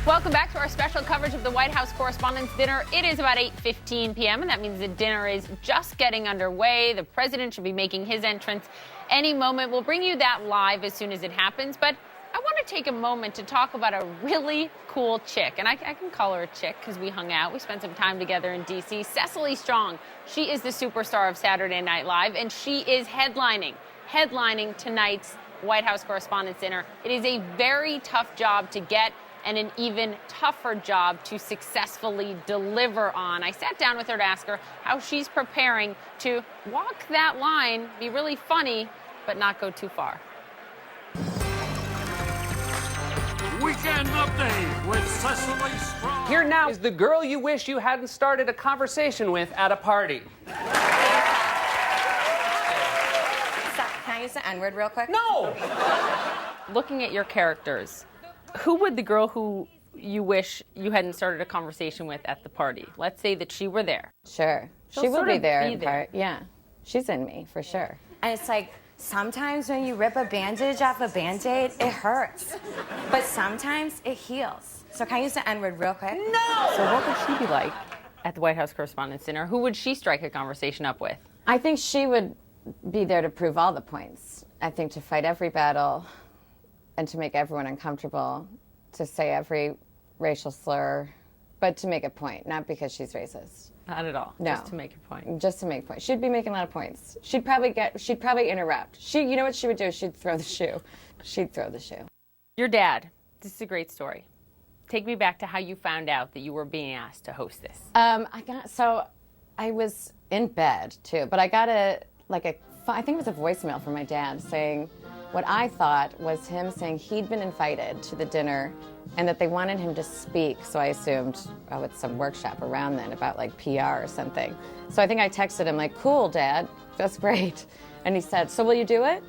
Welcome back to our special coverage of the White House Correspondents' Dinner. It is about 8:15 p.m., and that means the dinner is just getting underway. The president should be making his entrance any moment. We'll bring you that live as soon as it happens, but I want to take a moment to talk about a really cool chick, and I can call her a chick because we hung out. We spent some time together in D.C. Cecily Strong. She is the superstar of Saturday Night Live, and she is headlining tonight's White House Correspondents' Dinner. It is a very tough job to get, and an even tougher job to successfully deliver on. I sat down with her to ask her how she's preparing to walk that line, be really funny, but not go too far. Weekend Update with Cecily Strong. Here now is the girl you wish you hadn't started a conversation with at a party. Can I use the N-word real quick? No! Looking at your characters, who would the girl who you wish you hadn't started a conversation with at the party? Let's say that she were there. Sure. She'll She will sort be of there be in there. part. Yeah. She's in me, for sure. And it's like, sometimes when you rip a bandage off a Band-Aid, it hurts. But sometimes it heals. So can I use the N-word real quick? No! So what would she be like at the White House Correspondents' Dinner? Who would she strike a conversation up with? I think she would be there to prove all the points. I think to fight every battle and to make everyone uncomfortable, to say every racial slur, but to make a point, not because she's racist. Not at all. No. Just to make a point. Just to make a point. She'd be making a lot of points. She'd probably interrupt. You know what she would do? She'd throw the shoe. She'd throw the shoe. Your dad. This is a great story. Take me back to how you found out that you were being asked to host this. I was in bed too, but I got I think it was a voicemail from my dad saying what I thought was him saying he'd been invited to the dinner and that they wanted him to speak. So I assumed, it's some workshop around then about like PR or something. So I think I texted him like, cool, Dad, that's great. And he said, so will you do it?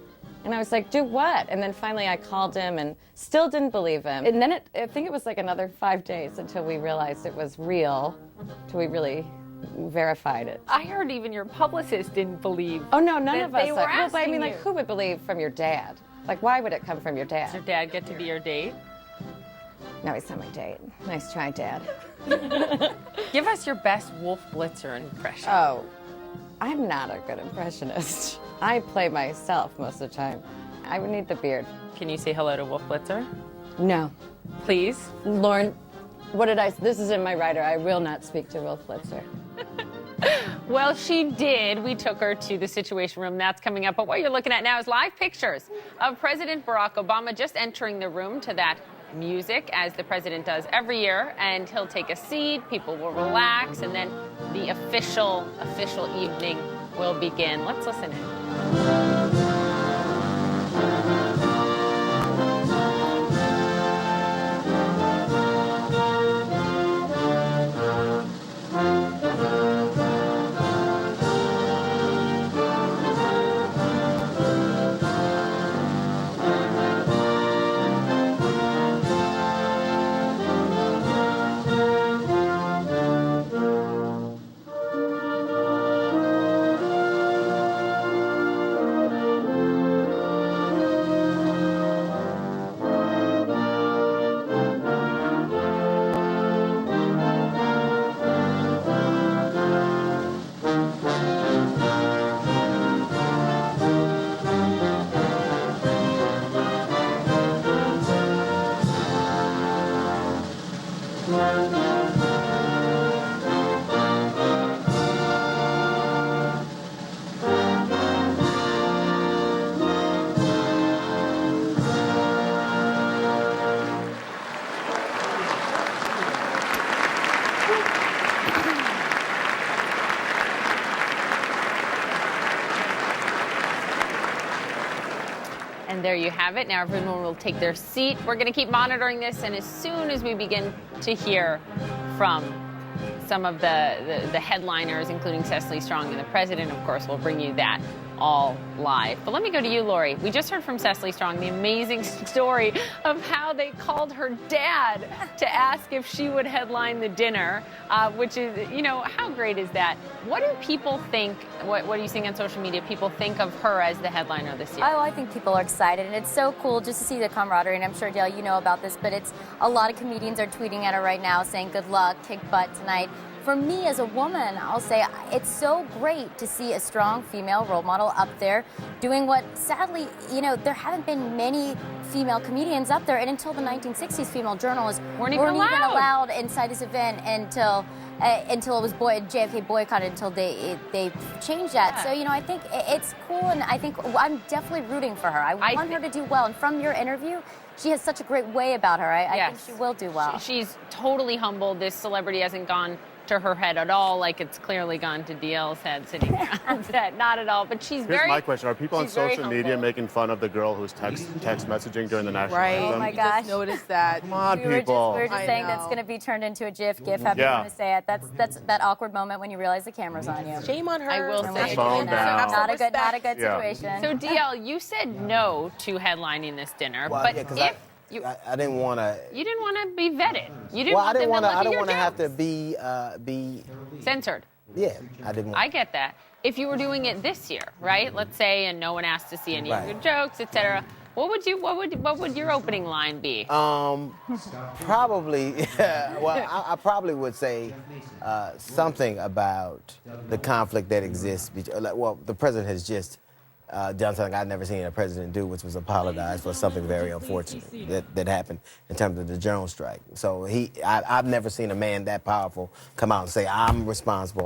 And I was like, do what? And then finally I called him and still didn't believe him. And then I think it was like another 5 days until we realized it was real, until we really verified it. I heard even your publicist didn't believe. Oh no, none that of us. they were asking you. Who would believe from your dad? Like, why would it come from your dad? Does your dad get to be your date? No, he's not my date. Nice try, Dad. Give us your best Wolf Blitzer impression. Oh, I'm not a good impressionist. I play myself most of the time. I would need the beard. Can you say hello to Wolf Blitzer? No. Please? Lauren, this is in my writer. I will not speak to Wolf Blitzer. Well, she did. We took her to the Situation Room. That's coming up. But what you're looking at now is live pictures of President Barack Obama just entering the room to that music, as the president does every year. And he'll take a seat, people will relax, and then the official evening will begin. Let's listen in. And there you have it. Now everyone will take their seat. We're going to keep monitoring this, and as soon as we begin to hear from some of the headliners, including Cecily Strong and the president, of course, we'll bring you that all live. But let me go to you, Laurie. We just heard from Cecily Strong the amazing story of how they called her dad to ask if she would headline the dinner, which is, how great is that? What do people think, what are you seeing on social media, people think of her as the headliner this year? Oh, I think people are excited, and it's so cool just to see the camaraderie, and I'm sure, Dale, you know about this, but it's a lot of comedians are tweeting at her right now saying good luck, kick butt tonight. For me as a woman, I'll say it's so great to see a strong female role model up there doing what, sadly, there haven't been many female comedians up there, and until the 1960s, female journalists weren't even allowed inside this event until it was JFK boycotted until they changed that. Yeah. So, I think it's cool, and I think I'm definitely rooting for her. I want her to do well, and from your interview, she has such a great way about her. I think she will do well. She's totally humble. This celebrity hasn't gone to her head at all, like it's clearly gone to DL's head sitting there on set. Not at all, but she's Here's my question. Are people on social media making fun of the girl who's text messaging during the national anthem? Oh my gosh. Just noticed that. Come on, We were people. just saying that's going to be turned into a GIF, however you want to say it. That's that awkward moment when you realize the camera's on you. Shame on her. I will say. Phone down. Not a good situation. So DL, you said no to headlining this dinner, Well, but yeah, 'cause if I didn't want to. you didn't want to be vetted, you didn't Well, want them to look I at didn't your want to have to jokes. be. Censored. Yeah, I didn't. I get that. If you were doing it this year, right? Let's say, and no one asked to see any of your jokes, etc. What would your opening line be? Probably. Well, I probably would say something about the conflict that exists. Well, the president has just done something I've never seen a president do, which was apologize for something very unfortunate that happened in terms of the journal strike. So I've never seen a man that powerful come out and say, I'm responsible.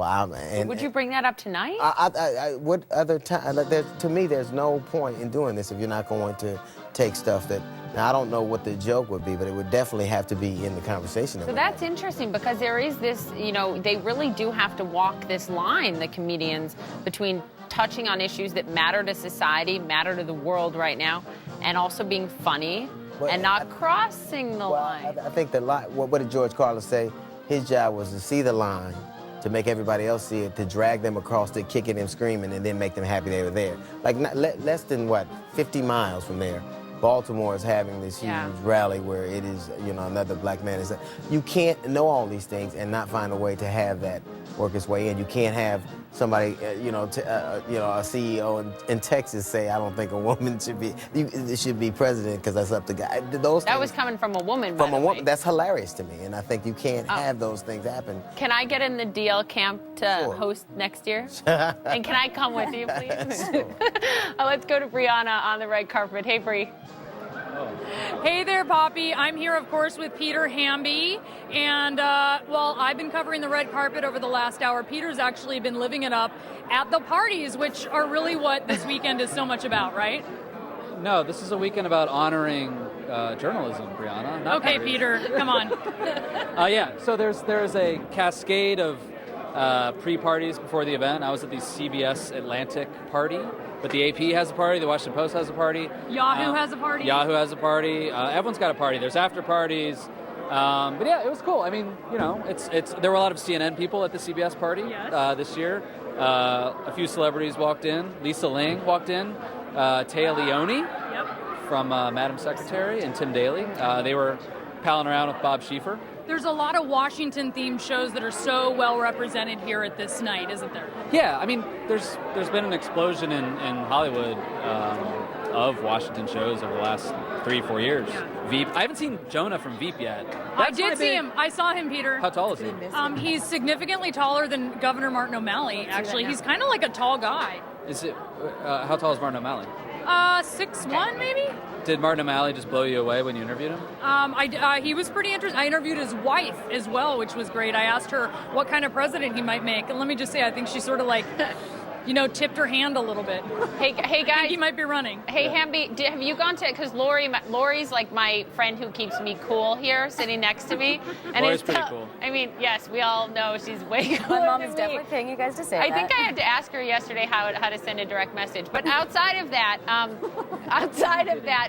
Would you bring that up tonight? What other time? To me, there's no point in doing this if you're not going to take stuff that. Now, I don't know what the joke would be, but it would definitely have to be in the conversation. So that's interesting because there is this, they really do have to walk this line, the comedians, between touching on issues that matter to society, matter to the world right now, and also being funny and not crossing the line. I think the line, what did George Carlin say? His job was to see the line, to make everybody else see it, to drag them across it, kicking and screaming, and then make them happy they were there. Like less than 50 miles from there, Baltimore is having this huge rally where it is, another black man is. You can't know all these things and not find a way to have that work its way in. You can't have somebody, a CEO in Texas say, I don't think a woman should be president because that's up to God. That was coming from a woman. From a woman. That's hilarious to me, and I think you can't have those things happen. Can I get in the DL camp to host next year? And can I come with you, please? Let's go to Brianna on the red carpet. Hey, Bri. Hey there, Poppy. I'm here, of course, with Peter Hamby. And, I've been covering the red carpet over the last hour. Peter's actually been living it up at the parties, which are really what this weekend is so much about, right? No, this is a weekend about honoring journalism, Brianna. Okay, Peter, come on. So there's a cascade of pre-parties before the event. I was at the CBS Atlantic party. But the AP has a party, the Washington Post has a party. Yahoo has a party. Yahoo has a party. Everyone's got a party. There's after parties. But yeah, it was cool. I mean, there were a lot of CNN people at the CBS party this year. A few celebrities walked in. Lisa Ling walked in. Taya Leone from Madam Secretary and Tim Daly. They were palling around with Bob Schieffer. There's a lot of Washington-themed shows that are so well represented here at this night, isn't there? Yeah, I mean, there's been an explosion in Hollywood of Washington shows over the last 3-4 years. Yeah. Veep. I haven't seen Jonah from Veep yet. I did see him. I saw him, Peter. How tall is he? He's significantly taller than Governor Martin O'Malley, actually. He's kind of like a tall guy. How tall is Martin O'Malley? 6'1", maybe? Did Martin O'Malley just blow you away when you interviewed him? He was pretty interesting. I interviewed his wife as well, which was great. I asked her what kind of president he might make. And let me just say, I think she sort of tipped her hand a little bit. Hey guys. I think he might be running. Hey, Hamby, have you gone to, because Laurie's like my friend who keeps me cool here, sitting next to me. And Laurie's pretty cool. I mean, yes, we all know she's way cooler My mom than is me. definitely paying you guys to say I that. think I had to ask her yesterday how to send a direct message. But outside of that,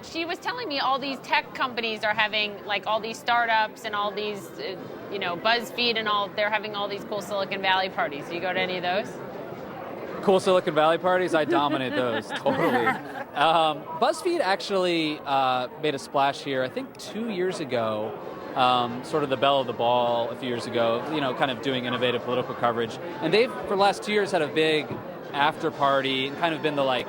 she was telling me all these tech companies are having all these startups and all these, BuzzFeed and all. They're having all these cool Silicon Valley parties. Do you go to any of those? cool Silicon Valley parties, I dominate those, totally. BuzzFeed actually made a splash here, I think 2 years ago, sort of the belle of the ball a few years ago, kind of doing innovative political coverage. And they've, for the last 2 years, had a big after party and kind of been the,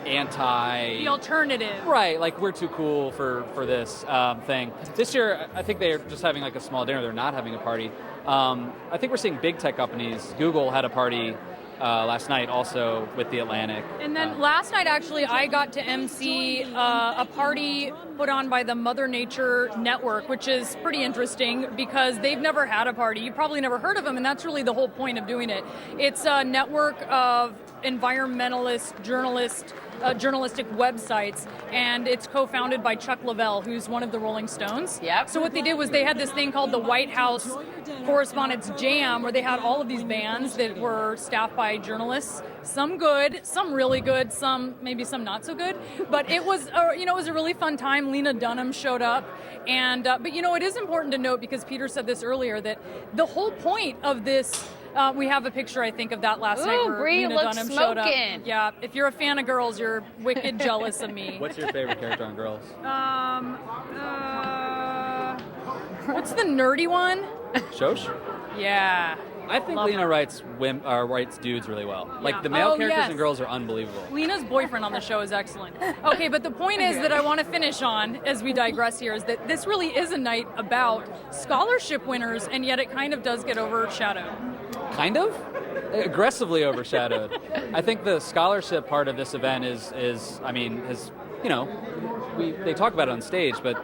the alternative. Right, we're too cool for this thing. This year, I think they're just having a small dinner. They're not having a party. I think we're seeing big tech companies. Google had a party last night also with The Atlantic. And then last night, actually, I got to MC a party put on by the Mother Nature Network, which is pretty interesting because they've never had a party. You've probably never heard of them, and that's really the whole point of doing it. It's a network of environmentalist journalistic websites, and it's co-founded by Chuck Lavelle, who's one of the Rolling Stones. Yep. So what they did was they had this thing called the White House Correspondents Jam, where they had all of these bands that were staffed by journalists. Some good, some really good, maybe some not so good. But it was, it was a really fun time. Lena Dunham showed up, and but it is important to note, because Peter said this earlier, that the whole point of this. We have a picture, I think, of that last night where Bree Lena looks Dunham smoking. showed up. Yeah, if you're a fan of Girls, you're wicked jealous of me. What's your favorite character on Girls? What's the nerdy one? Shosh? Yeah. I think Lena writes dudes really well. The male characters in Girls are unbelievable. Lena's boyfriend on the show is excellent. Okay, but the point is that I want to finish on, as we digress here, is that this really is a night about scholarship winners, and yet it kind of does get overshadowed. Kind of? Aggressively overshadowed. I think the scholarship part of this event they talk about it on stage, but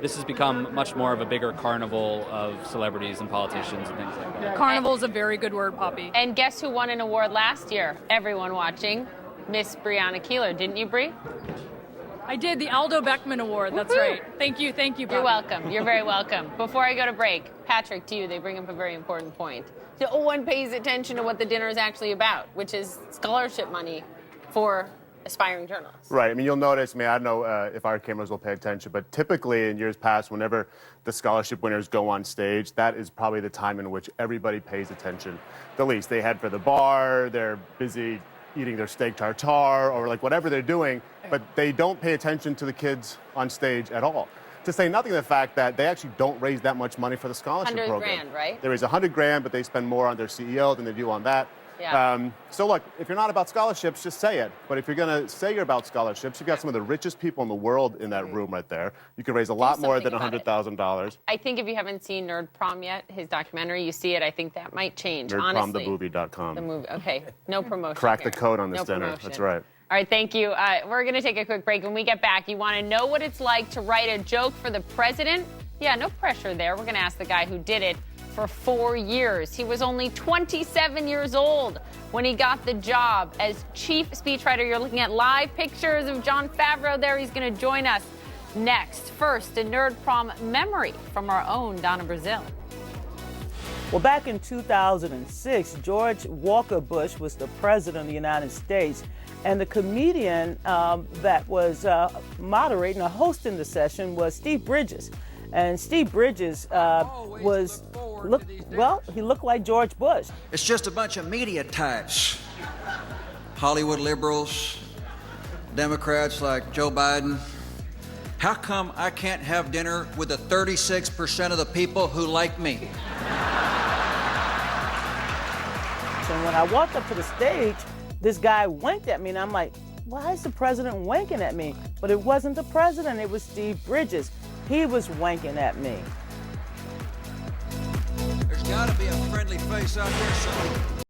this has become much more of a bigger carnival of celebrities and politicians and things like that. Carnival is a very good word, Poppy. And guess who won an award last year? Everyone watching. Miss Brianna Keilar. Didn't you, Bree? I did, the Aldo Beckman Award. That's right. Thank you, Poppy. You're welcome. You're very welcome. Before I go to break, Patrick, to you, they bring up a very important point. No one pays attention to what the dinner is actually about, which is scholarship money for aspiring journalists. Right. You'll notice, I don't know if our cameras will pay attention, but typically in years past, whenever the scholarship winners go on stage, that is probably the time in which everybody pays attention the least. They head for the bar, they're busy eating their steak tartare or whatever they're doing, but they don't pay attention to the kids on stage at all. To say nothing of the fact that they actually don't raise that much money for the scholarship program. $100,000, right? They raise $100,000, but they spend more on their CEO than they do on that. Yeah. So look, if you're not about scholarships, just say it. But if you're going to say you're about scholarships, you've got some of the richest people in the world in that room right there. You can raise a lot more than $100,000. I think if you haven't seen Nerd Prom yet, his documentary, you see it, I think that might change, honestly. NerdPromthemovie.com. The movie, okay. No promotion. Crack here. the code on this No dinner. promotion. That's right. All right, thank you. We're going to take a quick break. When we get back, you want to know what it's like to write a joke for the president? Yeah, no pressure there. We're going to ask the guy who did it for 4 years. He was only 27 years old when he got the job as chief speechwriter. You're looking at live pictures of Jon Favreau there. He's going to join us next. First, a Nerd Prom memory from our own Donna Brazil. Well, back in 2006, George Walker Bush was the president of the United States, and the comedian that was moderating or hosting the session was Steve Bridges. And Steve Bridges he looked like George Bush. It's just a bunch of media types. Hollywood liberals, Democrats like Joe Biden. How come I can't have dinner with the 36% of the people who like me? And when I walked up to the stage, this guy winked at me, and I'm like, why is the president winking at me? But it wasn't the president, it was Steve Bridges. He was winking at me. There's got to be a friendly face out there somewhere.